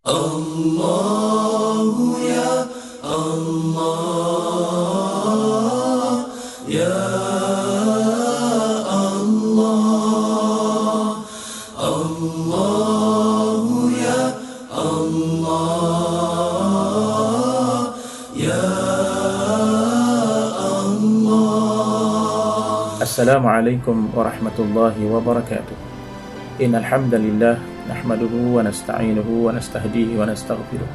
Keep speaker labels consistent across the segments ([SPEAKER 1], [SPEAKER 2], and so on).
[SPEAKER 1] الله يا الله يا الله الله يا الله يا الله.
[SPEAKER 2] Assalamualaikum warahmatullahi wabarakatuh. Innal hamdalillah nahmaduhu wa nasta'inuhu wa nastahdihi wa nastaghfiruh.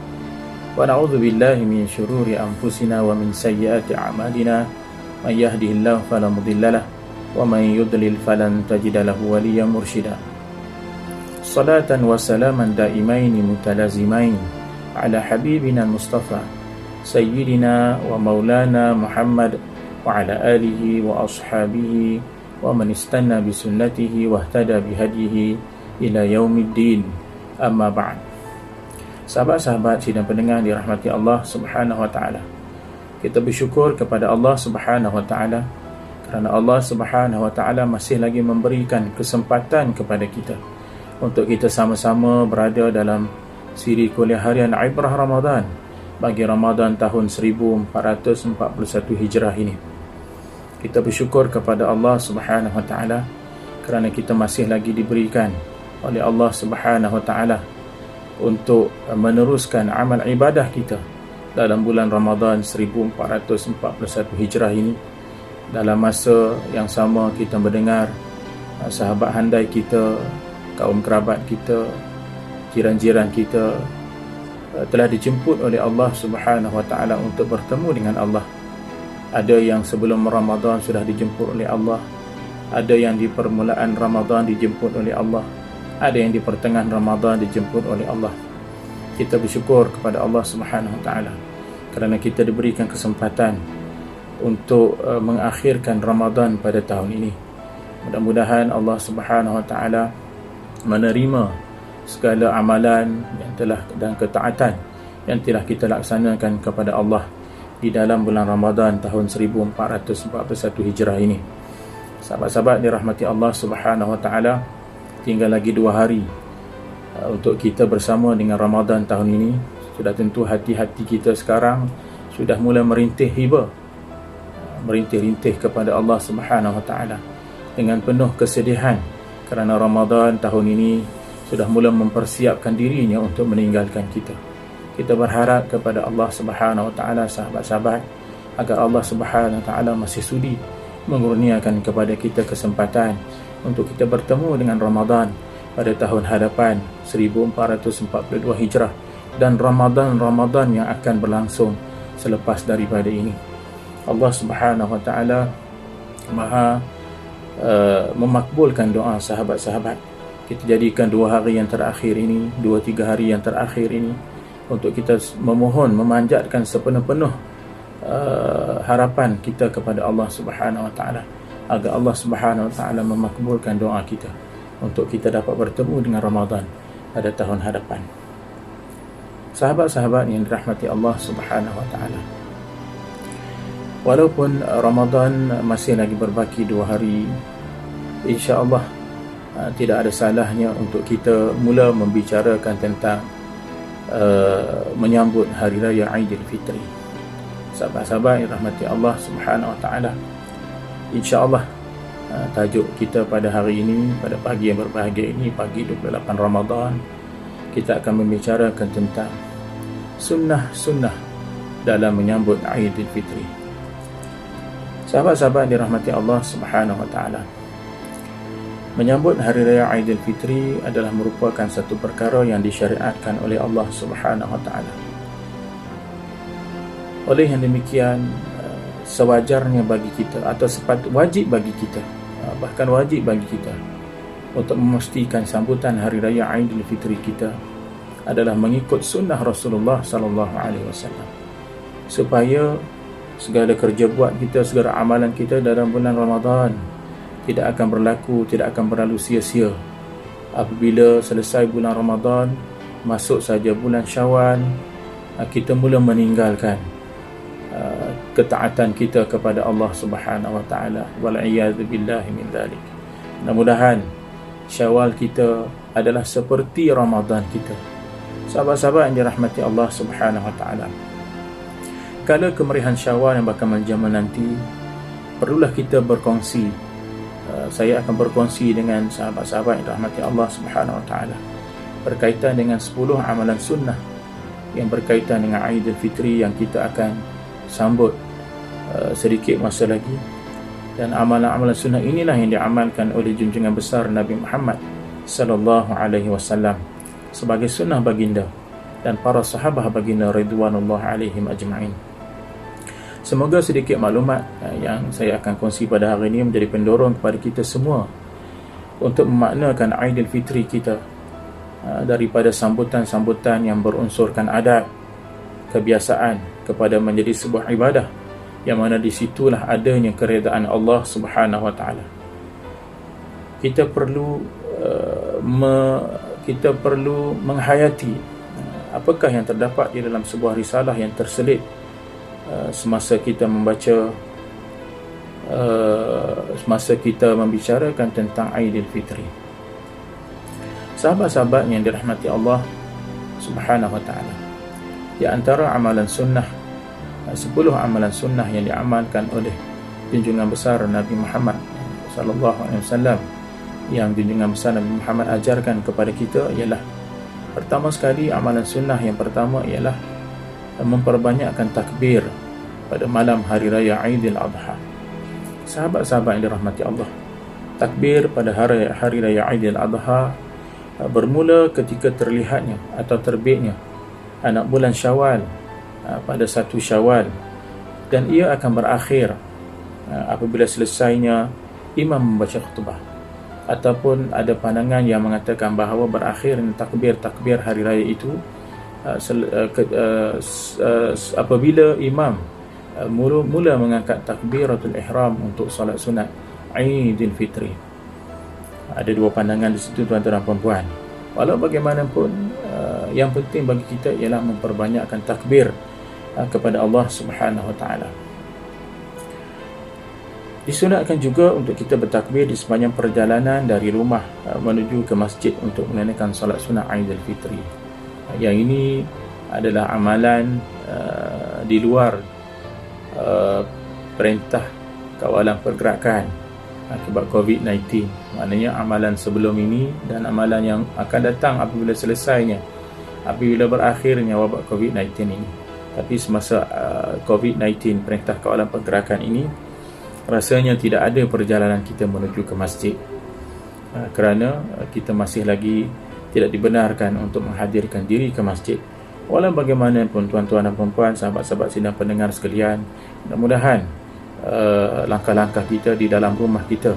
[SPEAKER 2] Wa na'udzu billahi min shururi anfusina wa min sayyiati a'malina. May yahdihillahu fala mudhillalah wa may yudlil falan tajida lahu waliyyan mursyida. Salatan wa salaman daimaini mutalazimain ala habibina al-Mustafa sayyidina wa maulana Muhammad wa ala alihi wa ashabihi wa man istanna bi sunnatihi wa ihtada bi hadihi ila yaumiddin. Amma ba'd. Sahabat-sahabat sidang pendengar dirahmati Allah Subhanahu wa taala. Kita bersyukur kepada Allah Subhanahu wa taala kerana Allah Subhanahu wa taala masih lagi memberikan kesempatan kepada kita untuk kita sama-sama berada dalam siri kuliah harian Ibrah Ramadan bagi Ramadan tahun 1441 Hijrah ini. Kita bersyukur kepada Allah Subhanahu wa taala kerana kita masih lagi diberikan oleh Allah Subhanahu wa taala untuk meneruskan amal ibadah kita dalam bulan Ramadan 1441 Hijrah ini. Dalam masa yang sama kita mendengar sahabat handai kita, kaum kerabat kita, jiran-jiran kita telah dijemput oleh Allah Subhanahu wa taala untuk bertemu dengan Allah. Ada yang sebelum Ramadan sudah dijemput oleh Allah, ada yang di permulaan Ramadan dijemput oleh Allah, ada yang di pertengahan Ramadan dijemput oleh Allah. Kita bersyukur kepada Allah Subhanahu wa taala kerana kita diberikan kesempatan untuk mengakhirkan Ramadan pada tahun ini. Mudah-mudahan Allah Subhanahu wa taala menerima segala amalan yang telah dan ketaatan yang telah kita laksanakan kepada Allah di dalam bulan Ramadan tahun 1441 Hijrah ini. Sahabat-sahabat dirahmati Allah Subhanahu wa taala, tinggal lagi 2 hari untuk kita bersama dengan Ramadan tahun ini. Sudah tentu hati-hati kita sekarang sudah mula merintih hiba, merintih-rintih kepada Allah Subhanahu wa taala dengan penuh kesedihan kerana Ramadan tahun ini sudah mula mempersiapkan dirinya untuk meninggalkan kita. Kita berharap kepada Allah Subhanahu wa taala, sahabat-sahabat, agar Allah Subhanahu wa taala masih sudi mengurniakan kepada kita kesempatan untuk kita bertemu dengan Ramadan pada tahun hadapan 1442 Hijrah dan Ramadan yang akan berlangsung selepas daripada ini. Allah Subhanahu wa taala Maha memakbulkan doa sahabat-sahabat. Kita jadikan 2 hari yang terakhir ini, 2-3 hari yang terakhir ini untuk kita memohon, memanjatkan sepenuh-penuh harapan kita kepada Allah Subhanahu wa taala agar Allah Subhanahu wa taala memakbulkan doa kita untuk kita dapat bertemu dengan Ramadan pada tahun hadapan. Sahabat-sahabat yang dirahmati Allah Subhanahu wa taala, walaupun Ramadan masih lagi berbaki 2 hari, insya-Allah tidak ada salahnya untuk kita mula membicarakan tentang menyambut hari raya Aidilfitri. Sahabat-sahabat yang dirahmati Allah Subhanahu wa taala, insya-Allah tajuk kita pada hari ini, pada pagi yang berbahagia ini, pagi 28 Ramadan, kita akan membicarakan tentang sunnah-sunnah dalam menyambut Aidilfitri. Sahabat-sahabat dirahmati Allah Subhanahu wa taala, menyambut hari raya Aidilfitri adalah merupakan satu perkara yang disyariatkan oleh Allah Subhanahu wa taala. Oleh yang demikian, sewajarnya bagi kita atau wajib bagi kita, bahkan wajib bagi kita untuk memastikan sambutan hari raya Aidilfitri kita adalah mengikut sunnah Rasulullah sallallahu alaihi wasallam, supaya segala kerja buat kita, segala amalan kita dalam bulan Ramadan tidak akan berlaku, tidak akan berlalu sia-sia. Apabila selesai bulan Ramadan, masuk saja bulan Syawal, kita mula meninggalkan ketaatan kita kepada Allah Subhanahu wa taala. Wal iyad billahi min dzalik. Mudah-mudahan Syawal kita adalah seperti Ramadan kita. Sahabat-sahabat yang dirahmati Allah Subhanahu wa taala, kala kemerihan Syawal yang bakal menjama nanti, perlulah kita berkongsi. Saya akan berkongsi dengan sahabat-sahabat yang dirahmati Allah Subhanahu wa taala berkaitan dengan 10 amalan sunnah yang berkaitan dengan Aidilfitri yang kita akan sambut sedikit masa lagi. Dan amalan-amalan sunnah inilah yang diamalkan oleh junjungan besar Nabi Muhammad sallallahu alaihi wasallam sebagai sunnah baginda dan para sahabat baginda ridwanullah alaihim ajma'in. Semoga sedikit maklumat yang saya akan kongsi pada hari ini menjadi pendorong kepada kita semua untuk memaknakan Aidilfitri kita daripada sambutan-sambutan yang berunsurkan adat, kebiasaan kepada menjadi sebuah ibadah yang mana di situlah adanya keredaan Allah Subhanahu wa taala. Kita perlu menghayati apakah yang terdapat di dalam sebuah risalah yang terselit semasa kita membaca, semasa kita membicarakan tentang Aidilfitri. Sahabat-sahabat yang dirahmati Allah Subhanahu wa taala, di antara amalan sunnah, 10 amalan sunnah yang diamalkan oleh junjungan besar Nabi Muhammad sallallahu alaihi wasallam, yang junjungan besar Nabi Muhammad ajarkan kepada kita ialah, pertama sekali amalan sunnah yang pertama ialah memperbanyakkan takbir pada malam hari raya Aidil Adha. Sahabat-sahabat yang dirahmati Allah, takbir pada hari raya Aidil Adha bermula ketika terlihatnya atau terbitnya anak bulan Syawal pada 1 Syawal, dan ia akan berakhir apabila selesainya imam membaca khutbah. Ataupun ada pandangan yang mengatakan bahawa berakhir takbir hari raya itu apabila imam mula mengangkat takbiratul ihram untuk solat sunat Aidilfitri. Ada 2 pandangan di situ, tuan-tuan dan puan-puan. Walau bagaimanapun, yang penting bagi kita ialah memperbanyakkan takbir kepada Allah Subhanahu wa taala. Disunatkan juga untuk kita bertakbir di sepanjang perjalanan dari rumah menuju ke masjid untuk menunaikan solat sunat Aidilfitri. Yang ini adalah amalan di luar perintah kawalan pergerakan akibat COVID-19. Maknanya amalan sebelum ini dan amalan yang akan datang apabila selesainya, apabila berakhirnya wabak COVID-19 ini. Tapi semasa COVID-19, perintah kawalan pergerakan ini, rasanya tidak ada perjalanan kita menuju ke masjid, kerana kita masih lagi tidak dibenarkan untuk menghadirkan diri ke masjid. Walau bagaimanapun, tuan-tuan dan puan-puan, sahabat-sahabat sidang pendengar sekalian, mudah-mudahan langkah-langkah kita di dalam rumah kita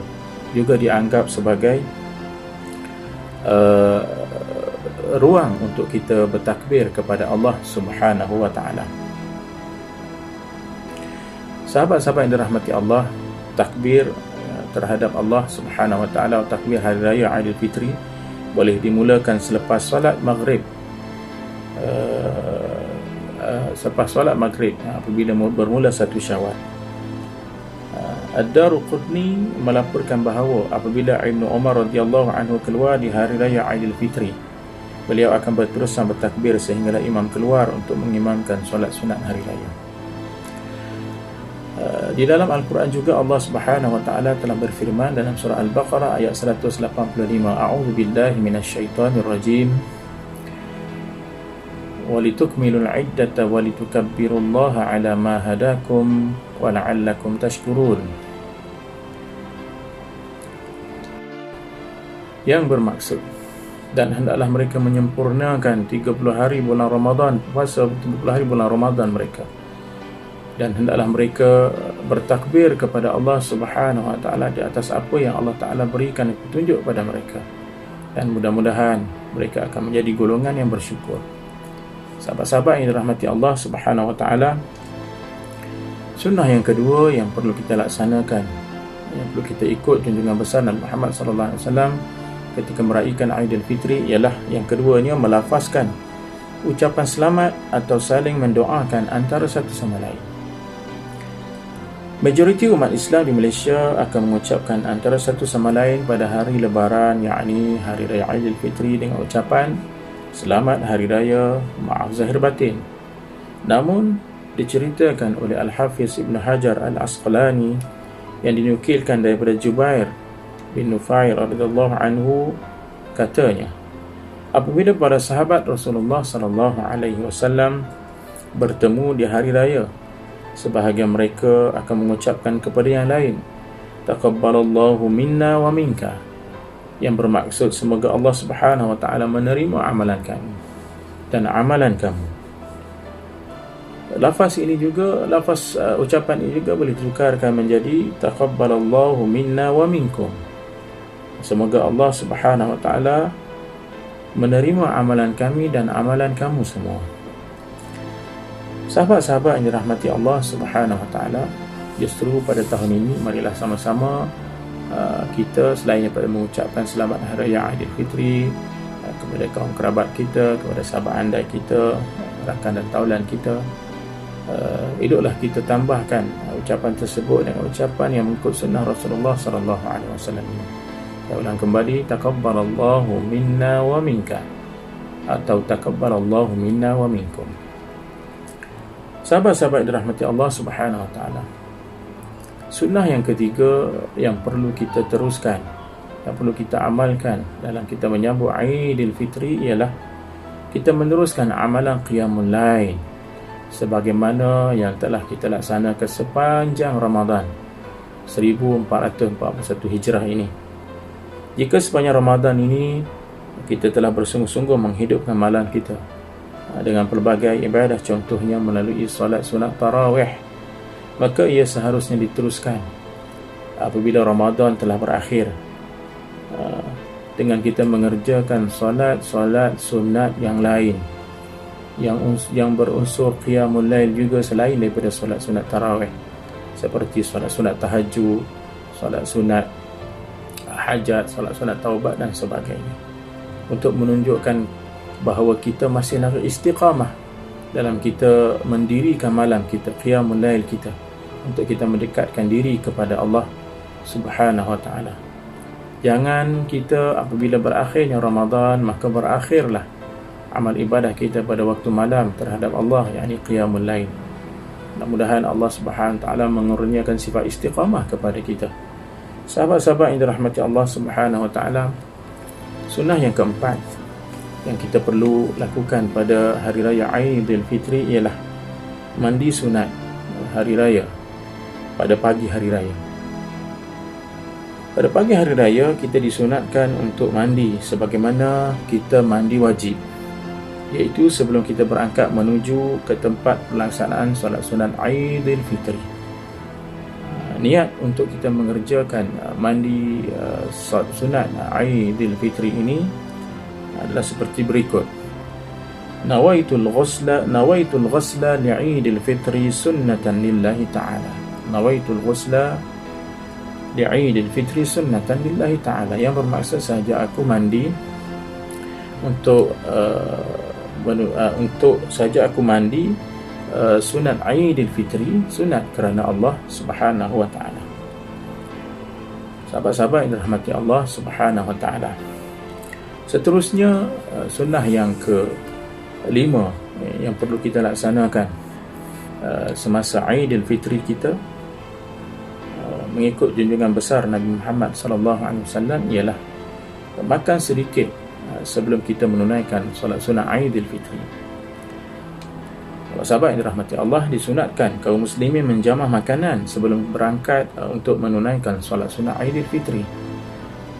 [SPEAKER 2] juga dianggap sebagai ruang untuk kita bertakbir kepada Allah Subhanahu wa taala. Sahabat-sahabat yang dirahmati Allah, takbir terhadap Allah Subhanahu wa taala, takbir hari raya Aidilfitri boleh dimulakan selepas solat maghrib. Selepas solat maghrib apabila bermula 1 Syawal. Ad-Daruqutni melaporkan bahawa apabila Ibnu Umar radhiyallahu anhu keluar di hari raya Aidilfitri, beliau akan berterusan bertakbir sehinggalah imam keluar untuk mengimamkan solat sunat hari raya. Di dalam Al-Quran juga Allah Subhanahu wa taala telah berfirman dalam surah Al-Baqarah ayat 185, A'udzu billahi minasyaitonir rajim. Walitukmilul iddata walitukabbirullaha ala ma hadakum wa la'allakum tashkurun. Yang bermaksud, dan hendaklah mereka menyempurnakan 30 hari bulan Ramadan, puasa 30 hari bulan Ramadan mereka, dan hendaklah mereka bertakbir kepada Allah Subhanahu wa taala di atas apa yang Allah taala berikan petunjuk pada mereka, dan mudah-mudahan mereka akan menjadi golongan yang bersyukur. Sahabat-sahabat yang dirahmati Allah Subhanahu wa taala, sunnah yang kedua yang perlu kita laksanakan, yang perlu kita ikut junjungan besar Nabi Muhammad sallallahu alaihi wasallam ketika meraihkan Aidilfitri ialah yang keduanya melafazkan ucapan selamat atau saling mendoakan antara satu sama lain. Majoriti umat Islam di Malaysia akan mengucapkan antara satu sama lain pada hari lebaran, yakni hari raya Aidilfitri, dengan ucapan selamat hari raya maaf zahir batin. Namun diceritakan oleh Al-Hafiz Ibn Hajar Al-Asqalani yang dinukilkan daripada Jubair bin Nufair radhiyallahu anhu, katanya, apabila para sahabat Rasulullah sallallahu alaihi wasallam bertemu di hari raya, sebahagian mereka akan mengucapkan kepada yang lain, taqabbalallahu minna wa minka, yang bermaksud semoga Allah Subhanahu wa taala menerima amalan kami dan amalan kamu. Lafaz ini juga, ucapan ini juga boleh ditukarkan menjadi taqabbalallahu minna wa minkum. Semoga Allah Subhanahu wa taala menerima amalan kami dan amalan kamu semua. Sahabat-sahabat yang dirahmati Allah Subhanahu wa taala, justru pada tahun ini marilah sama-sama kita selain daripada mengucapkan selamat hari raya Aidilfitri kepada kaum kerabat kita, kepada sahabat andai kita, rakan dan taulan kita, eloklah kita tambahkan ucapan tersebut dengan ucapan yang mengikut sunnah Rasulullah sallallahu alaihi wasallam. Saya ulang kembali, taqabbalallahu minna wa minka, atau taqabbalallahu minna wa minkum. Sahabat-sahabat yang dirahmati Allah Subhanahu wa taala, sunnah yang ketiga yang perlu kita teruskan, yang perlu kita amalkan dalam kita menyambut Aidilfitri ialah kita meneruskan amalan qiyamul lail sebagaimana yang telah kita laksanakan sepanjang Ramadan 1441 Hijrah ini. Jika sepanjang Ramadan ini kita telah bersungguh-sungguh menghidupkan malam kita dengan pelbagai ibadah, contohnya melalui solat sunat tarawih, maka ia seharusnya diteruskan apabila Ramadan telah berakhir dengan kita mengerjakan solat sunat yang lain yang berunsur qiyamul lail juga selain daripada solat sunat tarawih, seperti solat sunat tahajud, solat sunat hajat, solat sunat taubat dan sebagainya, untuk menunjukkan bahawa kita masih nak istiqamah dalam kita mendirikan malam kita, qiyamul lail kita, untuk kita mendekatkan diri kepada Allah Subhanahu wa taala. Jangan kita apabila berakhirnya Ramadan maka berakhirlah amal ibadah kita pada waktu malam terhadap Allah, yakni qiyamul lail. Mudah-mudahan Allah Subhanahu wa taala mengurniakan sifat istiqamah kepada kita. Sahabat-sahabat yang dirahmati Allah Subhanahu wa taala, sunnah yang keempat yang kita perlu lakukan pada hari raya Aidilfitri ialah mandi sunat hari raya pada pagi hari raya. Pada pagi hari raya kita disunatkan untuk mandi sebagaimana kita mandi wajib, iaitu sebelum kita berangkat menuju ke tempat pelaksanaan solat sunat Aidilfitri. Niat untuk kita mengerjakan mandi solat sunat Aidilfitri ini adalah seperti berikut. Nawaitul ghusla li'Aidilfitri sunnatan lillahi ta'ala. Nawaitul ghusla li'Aidilfitri sunnatan lillahi ta'ala, yang bermaksud sahaja aku mandi untuk saja aku mandi sunat Aidilfitri, sunat kerana Allah Subhanahu wa taala. Sahabat-sahabat yang dirahmati Allah Subhanahu wa taala, seterusnya sunnah yang kelima yang perlu kita laksanakan semasa Aidilfitri kita mengikut junjungan besar Nabi Muhammad sallallahu alaihi wasallam ialah makan sedikit sebelum kita menunaikan solat sunat Aidilfitri. Sahabat yang dirahmati Allah, disunatkan kaum muslimin menjamah makanan sebelum berangkat untuk menunaikan solat sunat Aidilfitri.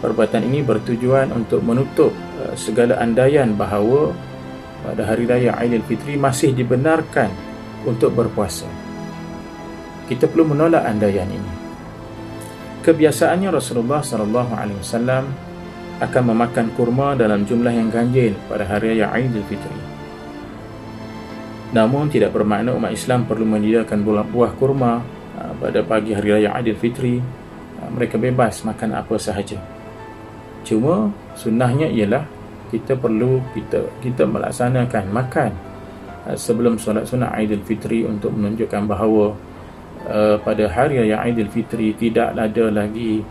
[SPEAKER 2] Perbuatan ini bertujuan untuk menutup segala andaian bahawa pada hari raya Aidilfitri masih dibenarkan untuk berpuasa. Kita perlu menolak andaian ini. Kebiasaannya Rasulullah SAW akan memakan kurma dalam jumlah yang ganjil pada hari raya Aidilfitri. Namun tidak bermakna umat Islam perlu menyediakan buah kurma pada pagi hari raya Aidilfitri. Mereka bebas makan apa sahaja. Cuma sunnahnya ialah kita perlu kita melaksanakan makan sebelum solat sunat Aidilfitri untuk menunjukkan bahawa pada hari raya Aidilfitri tidak ada lagi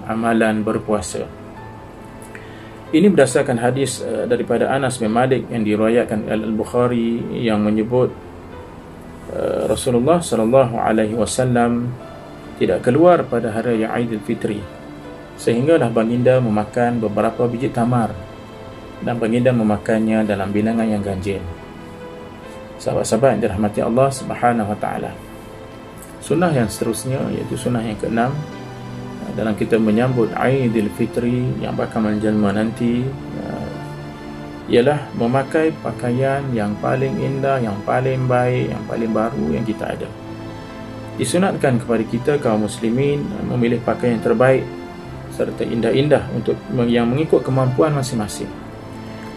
[SPEAKER 2] amalan berpuasa. Ini berdasarkan hadis daripada Anas bin Malik yang diriwayatkan Al-Bukhari, yang menyebut Rasulullah sallallahu alaihi wasallam tidak keluar pada hari raya Aidilfitri, sehinggalah baginda memakan beberapa biji tamar dan baginda memakannya dalam bilangan yang ganjil. Sahabat-sahabat yang dirahmati Allah Subhanahu wa taala. Sunnah yang seterusnya, iaitu sunnah yang keenam dalam kita menyambut Aidilfitri yang bakal menjelma nanti, ialah memakai pakaian yang paling indah, yang paling baik, yang paling baru yang kita ada. Disunatkan kepada kita kaum muslimin memilih pakaian yang terbaik serta indah-indah untuk yang mengikut kemampuan masing-masing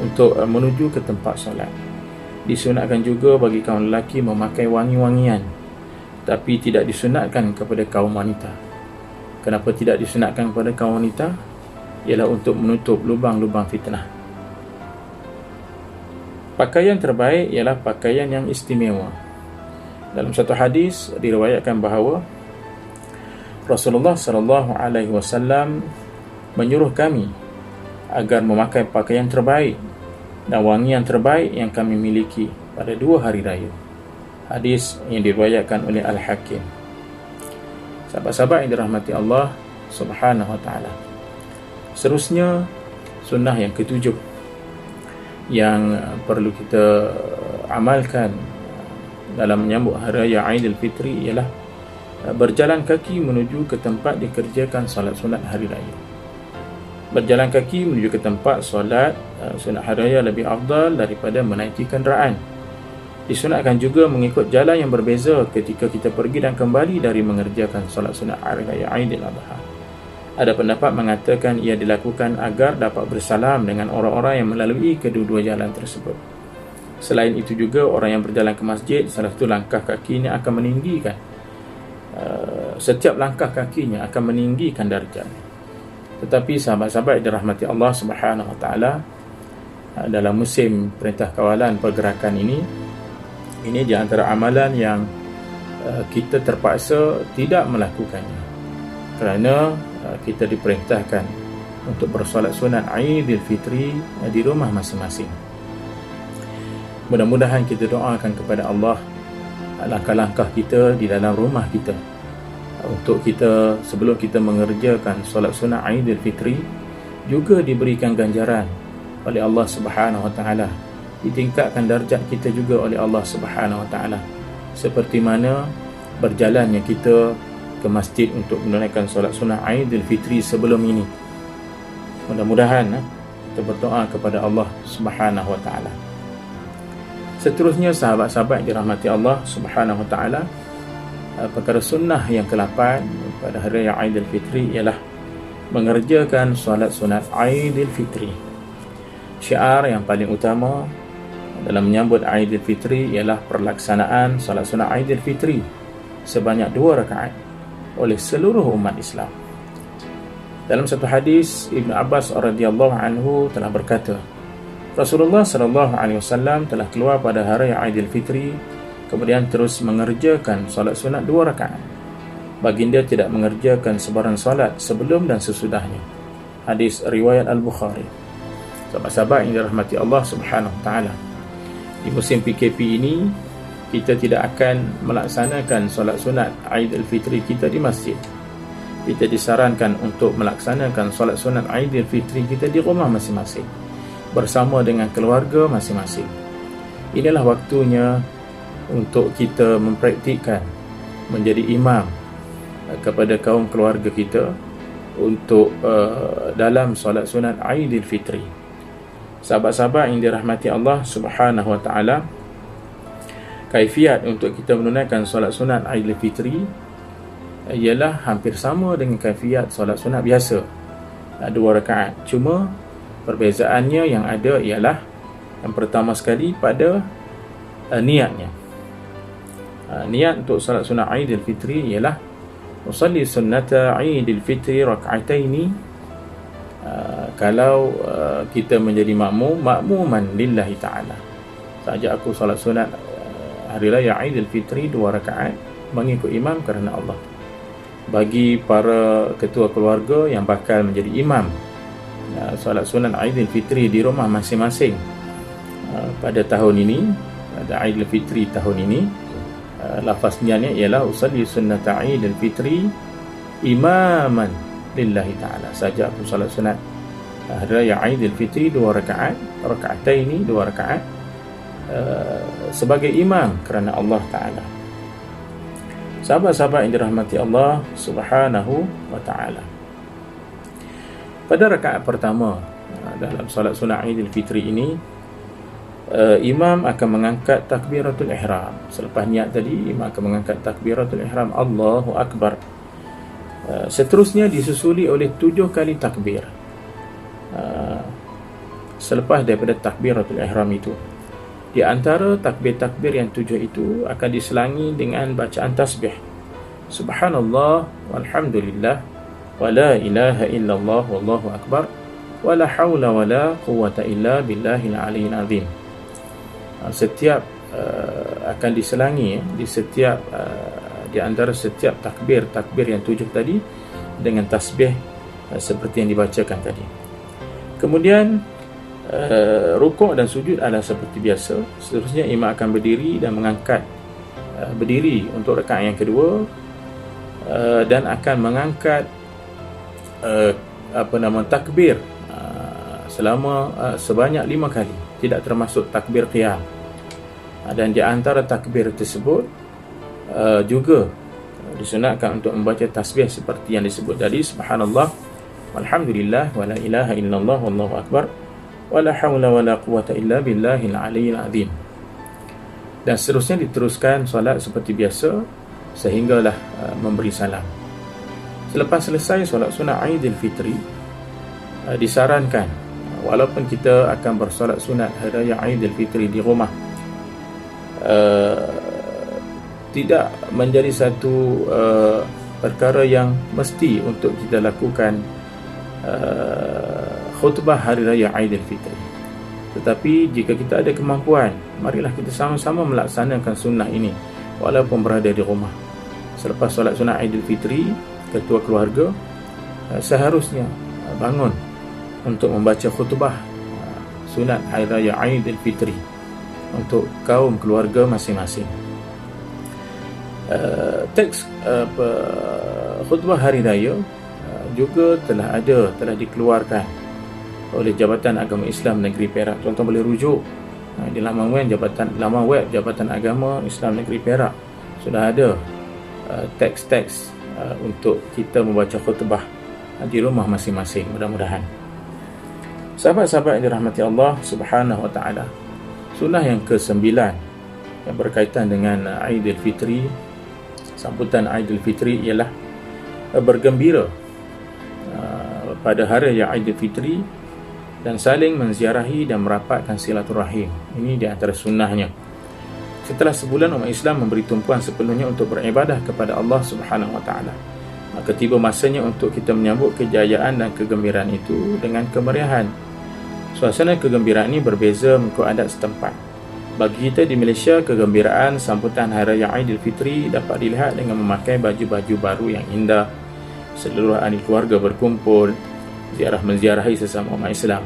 [SPEAKER 2] untuk menuju ke tempat solat. Disunatkan juga bagi kaum lelaki memakai wangi-wangian, tapi tidak disunatkan kepada kaum wanita. Kenapa tidak disunatkan kepada kaum wanita? Ialah untuk menutup lubang-lubang fitnah. Pakaian terbaik ialah pakaian yang istimewa. Dalam satu hadis diriwayatkan bahawa Rasulullah sallallahu alaihi wasallam menyuruh kami agar memakai pakaian terbaik dan wangian terbaik yang kami miliki pada 2 hari raya. Hadis yang diriwayatkan oleh Al-Hakim. Sahabat-sahabat yang dirahmati Allah Subhanahu wa taala. Seterusnya, sunnah yang ketujuh yang perlu kita amalkan dalam menyambut hari raya Aidilfitri ialah berjalan kaki menuju ke tempat dikerjakan solat sunat hari raya. Berjalan kaki menuju ke tempat solat sunat hari raya lebih afdal daripada menaiki kenderaan. Disunatkan juga mengikut jalan yang berbeza ketika kita pergi dan kembali dari mengerjakan solat sunat hari raya Aidil Adha. Ada pendapat mengatakan ia dilakukan agar dapat bersalam dengan orang-orang yang melalui kedua-dua jalan tersebut. Selain itu juga, orang yang berjalan ke masjid, salah satu langkah kakinya akan meninggikan setiap langkah kakinya akan meninggikan darjat. Tetapi sahabat-sahabat dirahmati Allah Subhanahu wa taala, dalam musim perintah kawalan pergerakan ini di antara amalan yang kita terpaksa tidak melakukannya, kerana kita diperintahkan untuk bersolat sunat Aidilfitri di rumah masing-masing. Mudah-mudahan kita doakan kepada Allah langkah-langkah kita di dalam rumah kita, untuk kita sebelum kita mengerjakan solat sunat Aidilfitri juga diberikan ganjaran oleh Allah Subhanahu wa taala, ditingkatkan darjat kita juga oleh Allah Subhanahu wa taala, seperti mana berjalannya kita ke masjid untuk menunaikan solat sunat Aidilfitri sebelum ini. Mudah-mudahan kita berdoa kepada Allah Subhanahu wa taala. Seterusnya, sahabat-sahabat yang dirahmati Allah Subhanahu wa taala, perkara sunnah yang ke-8 pada hari raya Aidilfitri ialah mengerjakan solat sunat Aidilfitri. Syiar yang paling utama dalam menyambut Aidilfitri ialah perlaksanaan solat sunat Aidilfitri sebanyak 2 rakaat oleh seluruh umat Islam. Dalam satu hadis, Ibn Abbas radhiyallahu anhu telah berkata, Rasulullah sallallahu alaihi wasallam telah keluar pada hari Aidilfitri, kemudian terus mengerjakan solat sunat 2 rakaat. Baginda tidak mengerjakan sebarang solat sebelum dan sesudahnya. Hadis riwayat Al-Bukhari. Sahabat-sahabat yang dirahmati Allah Subhanahu wa taala, di musim PKP ini kita tidak akan melaksanakan solat sunat Aidilfitri kita di masjid. Kita disarankan untuk melaksanakan solat sunat Aidilfitri kita di rumah masing-masing bersama dengan keluarga masing-masing. Inilah waktunya untuk kita mempraktikkan menjadi imam kepada kaum keluarga kita untuk dalam solat sunat Aidilfitri. Sahabat-sahabat yang dirahmati Allah Subhanahu wa taala, kaifiat untuk kita menunaikan solat sunat Aidilfitri ialah hampir sama dengan kaifiat solat sunat biasa, 2 rakaat. Cuma perbezaannya yang ada ialah yang pertama sekali pada niatnya. Niat untuk solat sunat Aidilfitri ialah usalli sunnata Aidilfitri rak'ataini. Kalau kita menjadi makmuman lillahi ta'ala, saja aku solat sunat hari raya Aidilfitri 2 rakaat mengikut imam kerana Allah. Bagi para ketua keluarga yang bakal menjadi imam solat sunat Aidilfitri di rumah masing-masing pada tahun ini, pada Aidilfitri tahun ini, lafaznya ialah usalli sunnata Aidilfitri imaman lillahi ta'ala. Saja aku solat sunat hari raya Aidilfitri 2 rakaat, raka'ataini 2 rakaat sebagai imam kerana Allah Ta'ala. Sahabat-sahabat yang dirahmati Allah Subhanahu wa Ta'ala, pada rakaat pertama dalam solat sunat Aidilfitri ini, imam akan mengangkat takbiratul ihram. Selepas niat tadi, imam akan mengangkat takbiratul ihram, Allahu Akbar. Seterusnya disusuli oleh 7 kali takbir. Selepas daripada takbiratul ihram itu, di antara takbir-takbir yang 7 itu akan diselangi dengan bacaan tasbih, Subhanallah walhamdulillah wa la ilaha illallah wallahu akbar wa la hawla wa la quwwata illa billahil aliyyil azim. Setiap akan diselangi di setiap di antara setiap takbir yang 7 tadi dengan tasbih seperti yang dibacakan tadi. Kemudian rukuk dan sujud adalah seperti biasa. Seterusnya imam akan berdiri dan mengangkat berdiri untuk rakaat yang kedua, dan akan mengangkat takbir sebanyak 5 kali, tidak termasuk takbir qiyam. Dan di antara takbir tersebut juga disunatkan untuk membaca tasbih seperti yang disebut tadi, Subhanallah walhamdulillah wa la ilaha illallah wallahu akbar wa la hawla wa la quwwata illa billahil aliyyil azim. Dan seterusnya diteruskan solat seperti biasa sehinggalah memberi salam. Selepas selesai solat sunat Aidilfitri, disarankan walaupun kita akan bersolat sunat hari raya Aidilfitri di rumah, tidak menjadi satu perkara yang mesti untuk kita lakukan khutbah hari raya Aidilfitri. Tetapi jika kita ada kemampuan, marilah kita sama-sama melaksanakan sunnah ini walaupun berada di rumah. Selepas solat sunat Aidilfitri, ketua keluarga seharusnya bangun untuk membaca khutbah sunat hari raya Aidilfitri untuk kaum keluarga masing-masing. Teks khutbah hari raya juga telah dikeluarkan oleh Jabatan Agama Islam Negeri Perak. Tuan-tuan boleh rujuk di laman web Jabatan Agama Islam Negeri Perak. Sudah ada teks-teks untuk kita membaca khutbah di rumah masing-masing, mudah-mudahan. Sahabat-sahabat yang dirahmati Allah Subhanahu wa Ta'ala, sunnah yang ke-9 yang berkaitan dengan Aidilfitri, sambutan Aidilfitri, ialah bergembira pada hari raya Aidilfitri dan saling menziarahi dan merapatkan silaturahim. Ini di antara sunnahnya. Setelah sebulan umat Islam memberi tumpuan sepenuhnya untuk beribadah kepada Allah Subhanahu wa Ta'ala, maka tiba masanya untuk kita menyambut kejayaan dan kegembiraan itu dengan kemeriahan. Suasana kegembiraan ini berbeza mengikut adat setempat. Bagi kita di Malaysia, kegembiraan sambutan hari raya Aidilfitri dapat dilihat dengan memakai baju-baju baru yang indah, seluruh ahli keluarga berkumpul, menziarahi sesama umat Islam.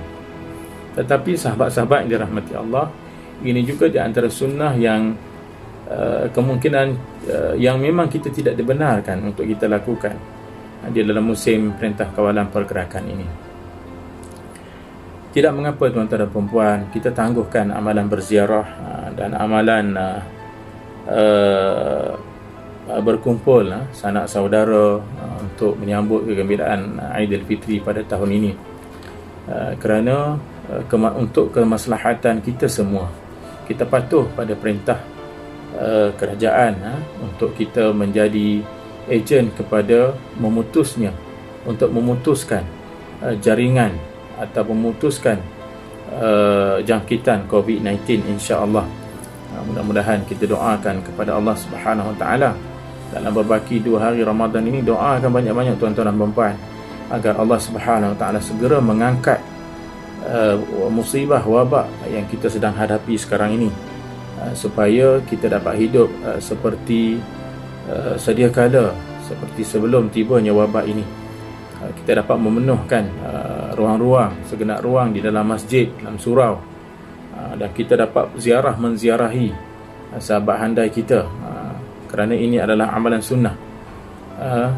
[SPEAKER 2] Tetapi sahabat-sahabat yang dirahmati Allah, ini juga di antara sunnah yang kemungkinan yang memang kita tidak dibenarkan untuk kita lakukan di dalam musim Perintah Kawalan Pergerakan ini. Tidak mengapa tuan-tuan dan perempuan, kita tangguhkan amalan berziarah dan amalan berkumpul sanak saudara untuk menyambut kegembiraan Aidilfitri pada tahun ini, kerana untuk kemaslahatan kita semua. Kita patuh pada perintah kerajaan untuk kita menjadi ejen kepada memutuskan jaringan atau memutuskan jangkitan COVID-19, insya-Allah. Mudah-mudahan kita doakan kepada Allah Subhanahu wa Ta'ala dalam berbaki 2 hari Ramadan ini. Doakan banyak-banyak tuan-tuan dan puan-puan agar Allah Subhanahu wa Ta'ala segera mengangkat musibah wabak yang kita sedang hadapi sekarang ini, supaya kita dapat hidup seperti sedia kala, seperti sebelum tibanya wabak ini. Kita dapat memenuhkan ruang-ruang, segenap ruang di dalam masjid, dalam surau, dan kita dapat menziarahi sahabat handai kita, kerana ini adalah amalan sunnah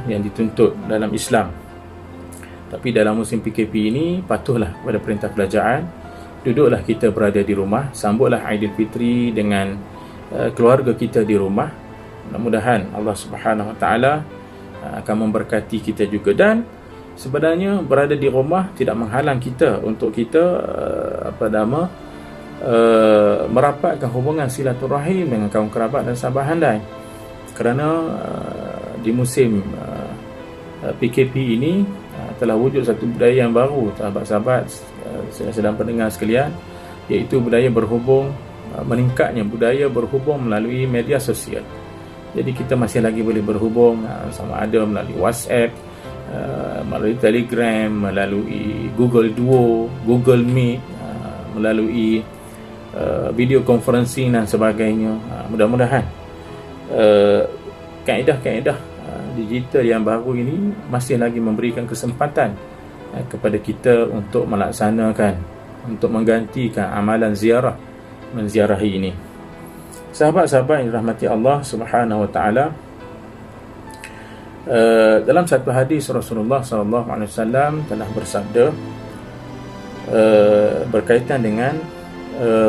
[SPEAKER 2] yang dituntut dalam Islam. Tapi dalam musim PKP ini, patuhlah kepada perintah kerajaan. Duduklah kita berada di rumah, sambutlah Aidilfitri dengan keluarga kita di rumah. Mudah-mudahan Allah Subhanahu Wa Taala akan memberkati kita juga. Dan sebenarnya berada di rumah tidak menghalang kita untuk kita merapatkan hubungan silaturahim dengan kaum kerabat dan sahabat handai. Kerana di musim PKP ini telah wujud satu budaya yang baru, sahabat-sahabat sedang pendengar sekalian, iaitu budaya berhubung, meningkatnya budaya berhubung melalui media sosial. Jadi kita masih lagi boleh berhubung sama ada melalui WhatsApp, melalui Telegram, melalui Google Duo, Google Meet, melalui video conferencing dan sebagainya. Mudah-mudahan kaedah-kaedah digital yang baru ini masih lagi memberikan kesempatan kepada kita untuk melaksanakan, untuk menggantikan amalan menziarahi ini. Sahabat-sahabat yang dirahmati Allah Subhanahu Wa Taala, dalam satu hadis Rasulullah SAW telah bersabda berkaitan dengan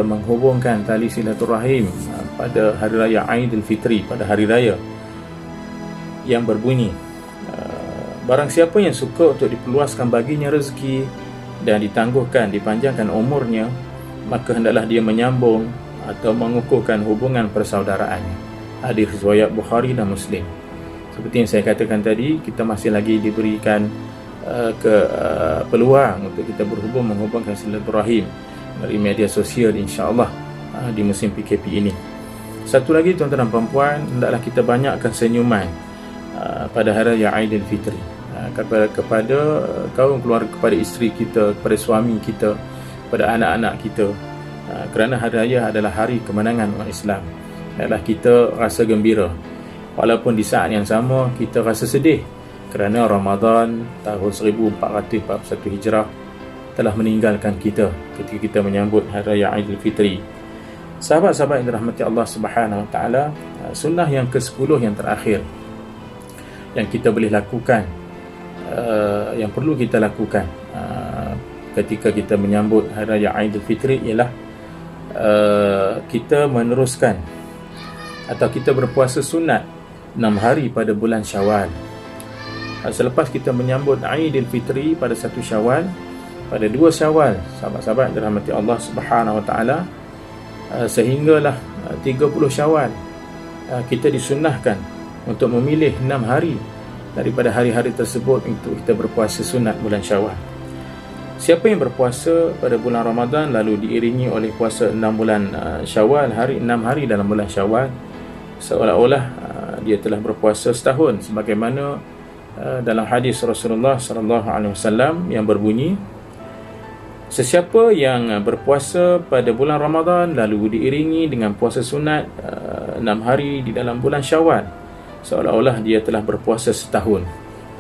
[SPEAKER 2] menghubungkan tali silaturahim pada hari raya Aidilfitri, pada hari raya, yang berbunyi, barang siapa yang suka untuk diperluaskan baginya rezeki dan dipanjangkan umurnya, maka hendaklah dia menyambung atau mengukuhkan hubungan persaudaraannya. Hadis riwayat Bukhari dan Muslim. Seperti yang saya katakan tadi, kita masih lagi diberikan peluang untuk kita menghubungkan silaturahim dari media sosial, insya-Allah, di musim PKP ini. Satu lagi, tuan-tuan dan puan-puan, hendaklah kita banyakkan senyuman pada hari raya Aidilfitri kepada kaum keluarga, kepada isteri kita, kepada suami kita, kepada anak-anak kita, kerana hari raya adalah hari kemenangan umat Islam. Hendaklah kita rasa gembira, walaupun di saat yang sama kita rasa sedih kerana Ramadan tahun 1441 Hijrah telah meninggalkan kita ketika kita menyambut hari raya Aidilfitri. Sahabat-sahabat yang dirahmati Allah Subhanahu Wa Taala, sunnah yang ke-10 yang terakhir yang kita boleh lakukan, yang perlu kita lakukan ketika kita menyambut hari raya Aidilfitri ialah kita meneruskan atau kita berpuasa sunat 6 hari pada bulan Syawal. Selepas kita menyambut Aidilfitri pada 1 Syawal, pada 2 Syawal, sahabat-sahabat yang dirahmati Allah Subhanahu Wa Taala, sehinggalah 30 Syawal, kita disunnahkan untuk memilih 6 hari daripada hari-hari tersebut untuk kita berpuasa sunat bulan Syawal. Siapa yang berpuasa pada bulan Ramadan lalu diiringi oleh puasa 6 bulan Syawal, 6 hari dalam bulan Syawal, seolah-olah dia telah berpuasa setahun, sebagaimana dalam hadis Rasulullah SAW yang berbunyi, sesiapa yang berpuasa pada bulan Ramadan lalu diiringi dengan puasa sunat 6 hari di dalam bulan Syawal, seolah-olah dia telah berpuasa setahun.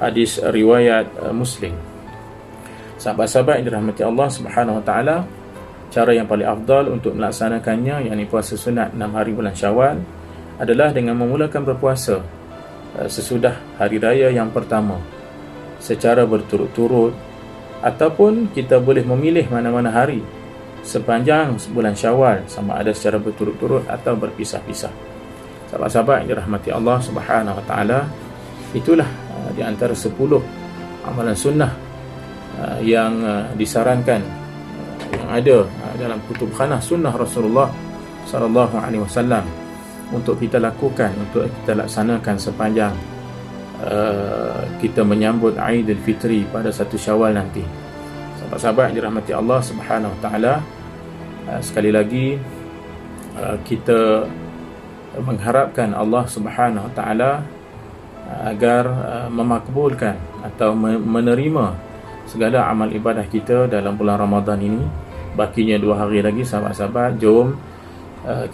[SPEAKER 2] Hadis riwayat Muslim. Sahabat-sahabat yang dirahmati Allah Subhanahu Wa Taala, cara yang paling afdal untuk melaksanakannya, yakni puasa sunat 6 hari bulan Syawal, adalah dengan memulakan berpuasa sesudah hari raya yang pertama secara berturut-turut, ataupun kita boleh memilih mana-mana hari sepanjang bulan Syawal, sama ada secara berturut-turut atau berpisah-pisah. Sahabat-sahabat yang dirahmati Allah Subhanahu Wa Taala, itulah di antara 10 amalan sunnah yang disarankan, yang ada dalam kutub khanah sunnah Rasulullah sallallahu alaihi wasallam untuk kita lakukan, untuk kita laksanakan sepanjang kita menyambut Aidilfitri pada 1 Syawal nanti. Sahabat-sahabat yang dirahmati Allah Subhanahu Wa Taala, sekali lagi kita mengharapkan Allah Subhanahu Wa Taala agar memakbulkan atau menerima segala amal ibadah kita dalam bulan Ramadan ini. Bakinya 2 hari lagi, sahabat-sahabat, jom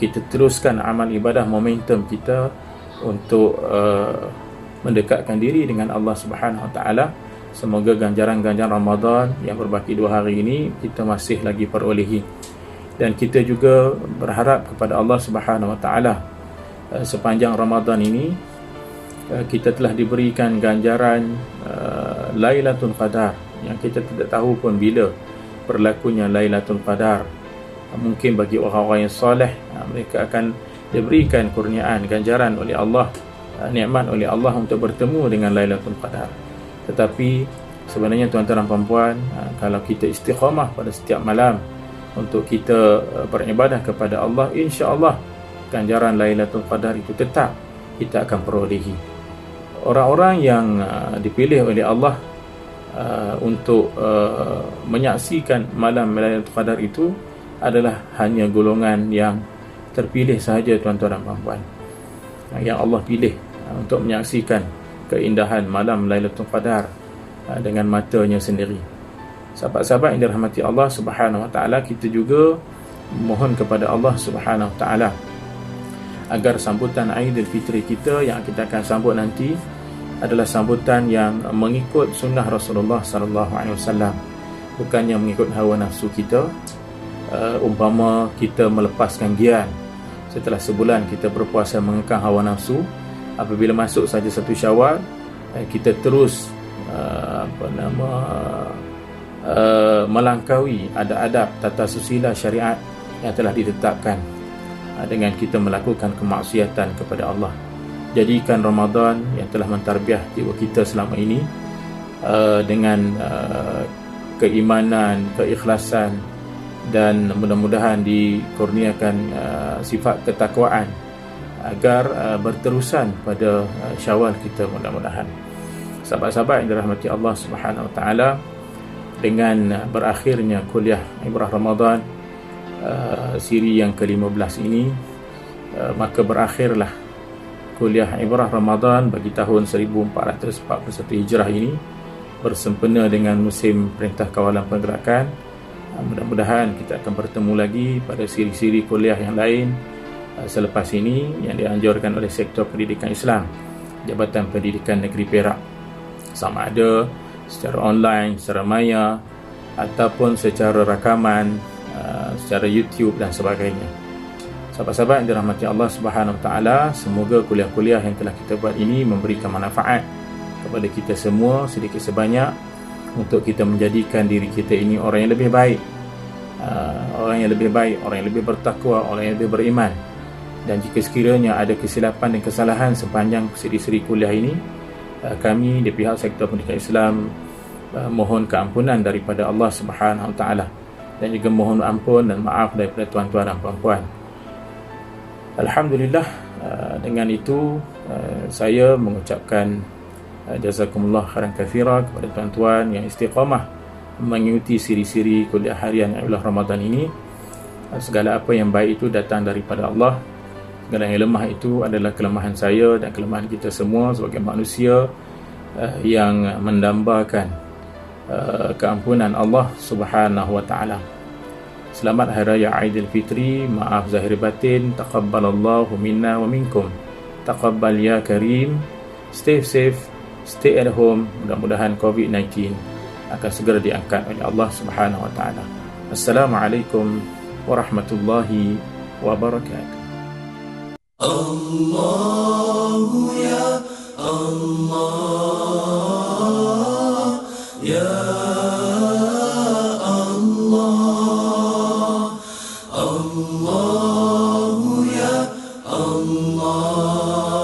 [SPEAKER 2] kita teruskan amal ibadah, momentum kita untuk mendekatkan diri dengan Allah Subhanahu Wa Taala Semoga ganjaran-ganjaran Ramadan yang berbaki 2 hari ini kita masih lagi perolehi. Dan kita juga berharap kepada Allah Subhanahu Wa Taala sepanjang Ramadan ini kita telah diberikan ganjaran Lailatul Qadar yang kita tidak tahu pun bila berlakunya Lailatul Qadar. Mungkin bagi orang-orang yang soleh, mereka akan diberikan kurniaan ganjaran oleh Allah, nikmat oleh Allah untuk bertemu dengan Lailatul Qadar. Tetapi sebenarnya tuan-tuan dan puan-puan, kalau kita istiqamah pada setiap malam untuk kita beribadah kepada Allah, insya-Allah ganjaran Lailatul Qadar itu tetap kita akan perolehi. Orang-orang yang dipilih oleh Allah untuk menyaksikan malam Lailatul Qadar itu adalah hanya golongan yang terpilih sahaja, tuan-tuan dan puan-puan, yang Allah pilih untuk menyaksikan keindahan malam Lailatul Qadar dengan matanya sendiri. Sahabat-sahabat yang dirahmati Allah Subhanahu Wa Taala, kita juga mohon kepada Allah Subhanahu Wa Taala agar sambutan Aidilfitri kita yang kita akan sambut nanti adalah sambutan yang mengikut sunnah Rasulullah sallallahu alaihi wasallam, bukannya mengikut hawa nafsu kita. Umpama kita melepaskan gian setelah sebulan kita berpuasa mengekang hawa nafsu, apabila masuk saja 1 Syawal kita terus melangkaui adab-adab tata susila syariat yang telah ditetapkan dengan kita melakukan kemaksiatan kepada Allah. Jadikan Ramadan yang telah mentarbiah jiwa kita selama ini dengan keimanan, keikhlasan, dan mudah-mudahan dikurniakan sifat ketakwaan agar berterusan pada Syawal kita mudah-mudahan. Sahabat-sahabat yang dirahmati Allah Subhanahu Wa Taala, dengan berakhirnya kuliah Ibrah Ramadan siri yang ke-15 ini, maka berakhirlah kuliah Ibrah Ramadan bagi tahun 1441 Hijrah ini, bersempena dengan musim Perintah Kawalan Pergerakan. Mudah-mudahan kita akan bertemu lagi pada siri-siri kuliah yang lain selepas ini yang dianjurkan oleh Sektor Pendidikan Islam Jabatan Pendidikan Negeri Perak, sama ada secara online, secara maya, ataupun secara rakaman, secara YouTube dan sebagainya. Sahabat-sahabat yang dirahmati Allah Subhanahu Wa Taala, semoga kuliah-kuliah yang telah kita buat ini memberikan manfaat kepada kita semua sedikit sebanyak, untuk kita menjadikan diri kita ini orang yang lebih baik, orang yang lebih baik, orang yang lebih bertakwa, orang yang lebih beriman. Dan jika sekiranya ada kesilapan dan kesalahan sepanjang siri-siri kuliah ini, kami di pihak Sektor Pendidikan Islam mohon keampunan daripada Allah Subhanahu Wa Taala, dan juga mohon ampun dan maaf daripada tuan-tuan dan puan-puan. Alhamdulillah, dengan itu saya mengucapkan jazakumullah khairan katsira kepada tuan-tuan yang istiqamah mengikuti siri-siri kuliah harian Ibrah Ramadan ini. Segala apa yang baik itu datang daripada Allah. Segala yang lemah itu adalah kelemahan saya dan kelemahan kita semua sebagai manusia yang mendambakan keampunan Allah Subhanahu Wa Taala. Selamat Hari Raya Aidilfitri, maaf zahir batin, taqabbalallahu minna wa minkum. Taqabbal ya Karim. Stay safe, stay at home. Mudah-mudahan COVID-19 akan segera diangkat oleh Allah Subhanahu Wa Taala. Assalamualaikum warahmatullahi wabarakatuh.
[SPEAKER 1] Allahu ya Allah, ya Allah, Allahu ya Allah.